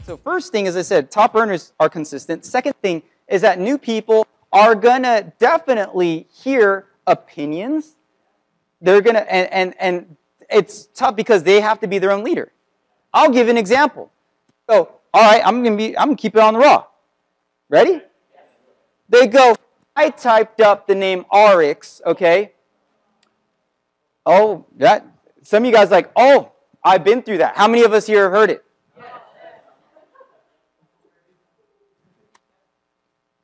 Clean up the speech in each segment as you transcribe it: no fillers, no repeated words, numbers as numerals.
So first thing, as I said, top earners are consistent. Second thing is that new people are going to definitely hear opinions. They're going to, and it's tough because they have to be their own leader. I'll give an example. So, all right, I'm gonna keep it on the raw. Ready? They go, I typed up the name ARIIX, okay? Oh, some of you guys are like, oh, I've been through that. How many of us here have heard it?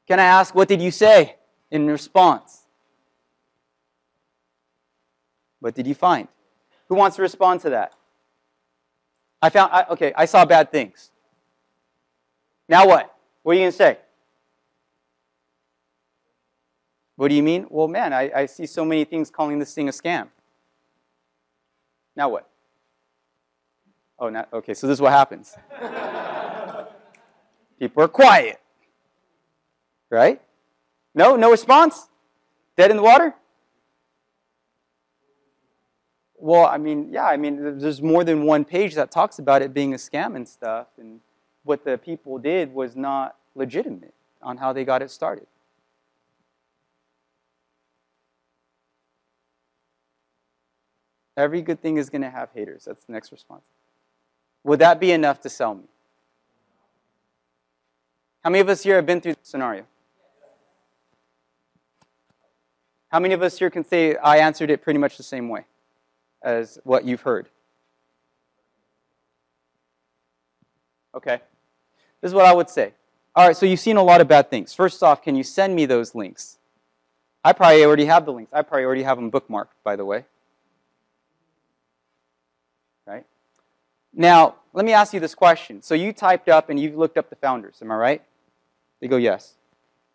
Can I ask, what did you say in response? What did you find? Who wants to respond to that? I saw bad things. Now what? What are you going to say? What do you mean? Well, man, I see so many things calling this thing a scam. Now what? Oh, okay, so this is what happens. People are quiet. Right? No response? Dead in the water? Well, there's more than one page that talks about it being a scam and stuff, and what the people did was not legitimate on how they got it started. Every good thing is going to have haters. That's the next response. Would that be enough to sell me? How many of us here have been through this scenario? How many of us here can say, I answered it pretty much the same way as what you've heard? Okay. This is what I would say. All right, so you've seen a lot of bad things. First off, can you send me those links? I probably already have the links. I probably already have them bookmarked, by the way. Right? Now, let me ask you this question. So you typed up and you've looked up the founders, am I right? They go, yes.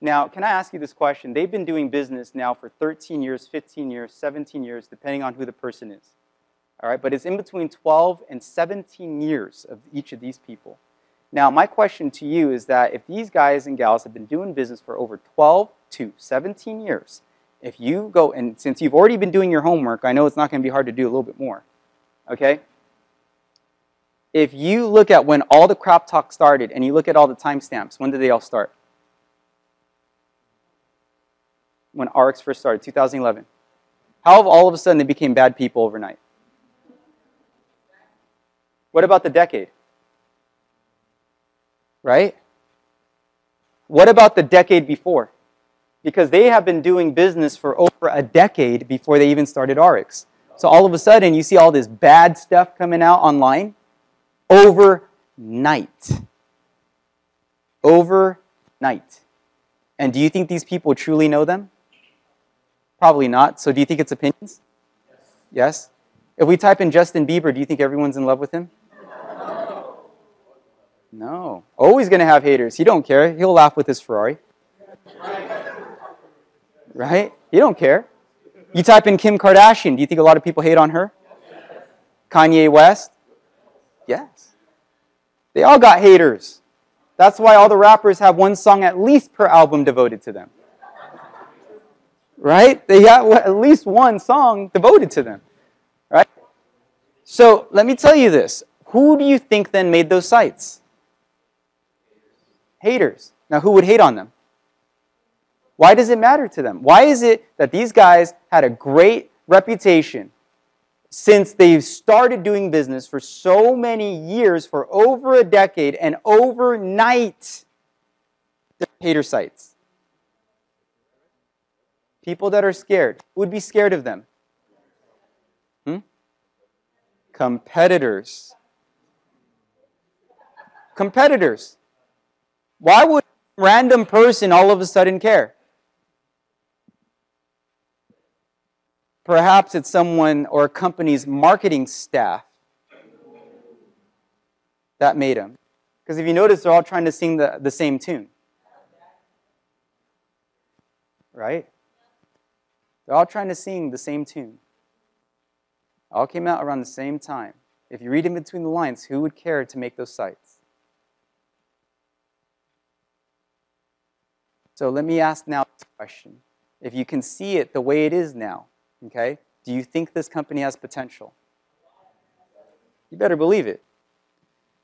Now, can I ask you this question? They've been doing business now for 13 years, 15 years, 17 years, depending on who the person is. All right, but it's in between 12 and 17 years of each of these people. Now, my question to you is that if these guys and gals have been doing business for over 12 to 17 years, if you go, and since you've already been doing your homework, I know it's not going to be hard to do a little bit more, okay? If you look at when all the crap talk started and you look at all the timestamps, when did they all start? When ARIIX first started, 2011. How have all of a sudden they became bad people overnight? What about the decade? Right? What about the decade before? Because they have been doing business for over a decade before they even started ARIIX. So all of a sudden you see all this bad stuff coming out online overnight. Overnight. And do you think these people truly know them? Probably not. So do you think it's opinions? Yes? If we type in Justin Bieber, do you think everyone's in love with him? No. Always going to have haters. He don't care. He'll laugh with his Ferrari. Right? He don't care. You type in Kim Kardashian, do you think a lot of people hate on her? Kanye West? Yes. They all got haters. That's why all the rappers have one song at least per album devoted to them. Right? They got at least one song devoted to them. Right? So let me tell you this. Who do you think then made those sites? Haters. Now who would hate on them? Why does it matter to them? Why is it that these guys had a great reputation since they've started doing business for so many years, for over a decade, and overnight they're hater sites? People that are scared. Who would be scared of them? Competitors. Competitors. Why would a random person all of a sudden care? Perhaps it's someone or a company's marketing staff that made them. Because if you notice, they're all trying to sing the same tune. Right? They're all trying to sing the same tune. All came out around the same time. If you read in between the lines, who would care to make those sites? So let me ask now this question. If you can see it the way it is now, okay, do you think this company has potential? You better believe it.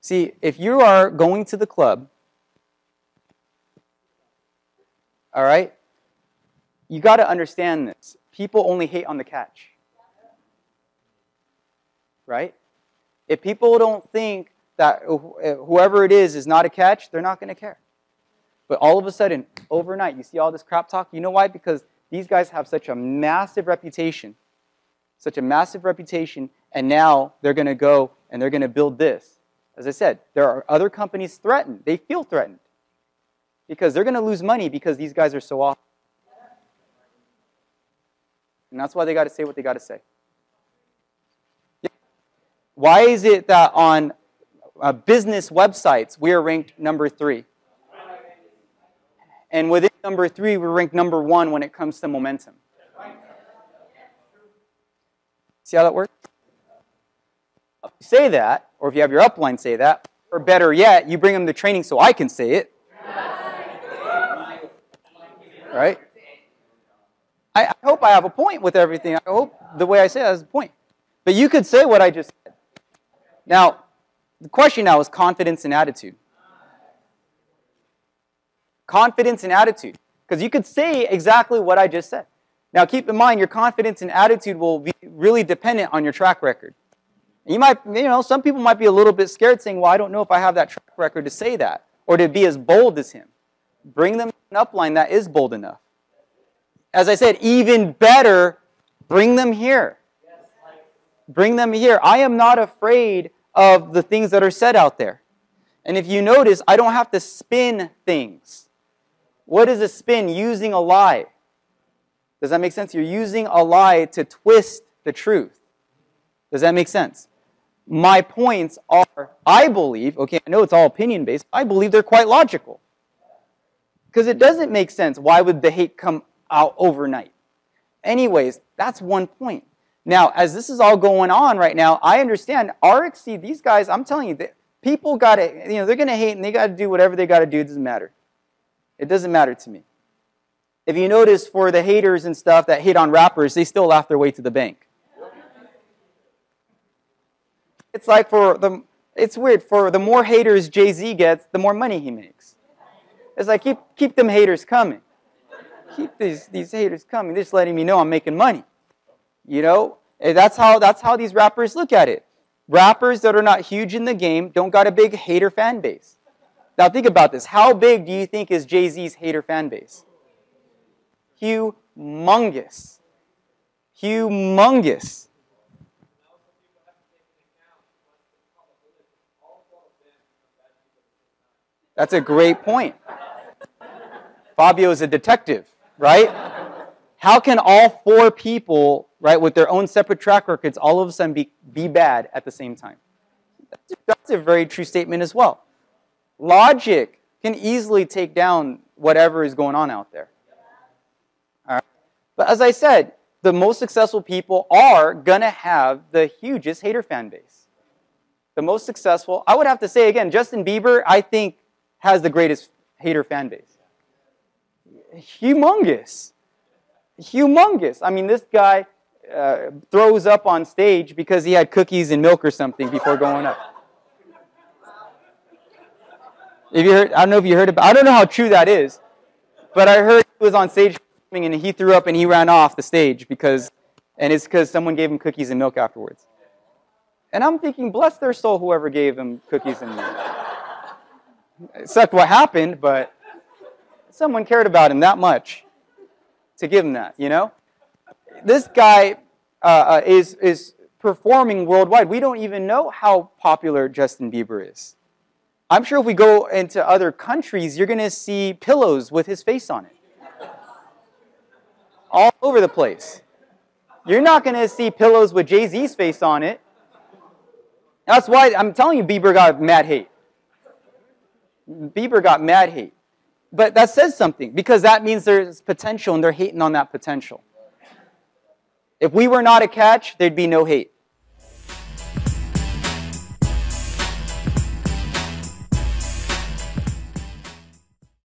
See, if you are going to the club, all right, you got to understand this. People only hate on the catch. Right? If people don't think that whoever it is not a catch, they're not going to care. But all of a sudden, overnight, you see all this crap talk. You know why? Because these guys have such a massive reputation. And now they're going to go and they're going to build this. As I said, there are other companies threatened. They feel threatened because they're going to lose money because these guys are so off. And that's why they got to say what they got to say. Why is it that on business websites we are ranked number 3? And within number 3, we're ranked number 1 when it comes to momentum. See how that works? Say that, or if you have your upline say that, or better yet, you bring them to training so I can say it. Right? I hope I have a point with everything. I hope the way I say it has a point. But you could say what I just said. Now, the question now is confidence and attitude. Confidence and attitude. Because you could say exactly what I just said. Now, keep in mind, your confidence and attitude will be really dependent on your track record. You might, some people might be a little bit scared saying, well, I don't know if I have that track record to say that, or to be as bold as him. Bring them an upline that is bold enough. As I said, even better, bring them here. Bring them here. I am not afraid of the things that are said out there. And if you notice, I don't have to spin things. What is a spin? Using a lie. Does that make sense? You're using a lie to twist the truth. Does that make sense? My points are, I believe, okay, I know it's all opinion-based, I believe they're quite logical. Because it doesn't make sense. Why would the hate come out overnight? Anyways, that's one point. Now, as this is all going on right now, I understand ARIIX, these guys, I'm telling you, people got to, they're going to hate and they got to do whatever they got to do. It doesn't matter. It doesn't matter to me. If you notice, for the haters and stuff that hate on rappers, they still laugh their way to the bank. It's like it's weird. For the more haters Jay-Z gets, the more money he makes. It's like, keep them haters coming. Keep these haters coming. They're just letting me know I'm making money. That's how these rappers look at it. Rappers that are not huge in the game don't got a big hater fan base. Now think about this. How big do you think is Jay-Z's hater fan base? Humongous. Humongous. That's a great point. Fabio is a detective, right? How can all 4 people, right, with their own separate track records, all of a sudden be bad at the same time? That's a very true statement as well. Logic can easily take down whatever is going on out there. All right? But as I said, the most successful people are going to have the hugest hater fan base. The most successful, I would have to say again, Justin Bieber, I think, has the greatest hater fan base. Humongous. Humongous. I mean, this guy throws up on stage because he had cookies and milk or something before going up. If you heard, I don't know if you heard about, I don't know how true that is, but I heard he was on stage and he threw up and he ran off the stage and it's because someone gave him cookies and milk afterwards. And I'm thinking, bless their soul, whoever gave him cookies and milk. It sucked what happened, but someone cared about him that much to give him that, This guy is performing worldwide. We don't even know how popular Justin Bieber is. I'm sure if we go into other countries, you're going to see pillows with his face on it. All over the place. You're not going to see pillows with Jay-Z's face on it. That's why I'm telling you Bieber got mad hate. Bieber got mad hate. But that says something, because that means there's potential and they're hating on that potential. If we were not a catch, there'd be no hate.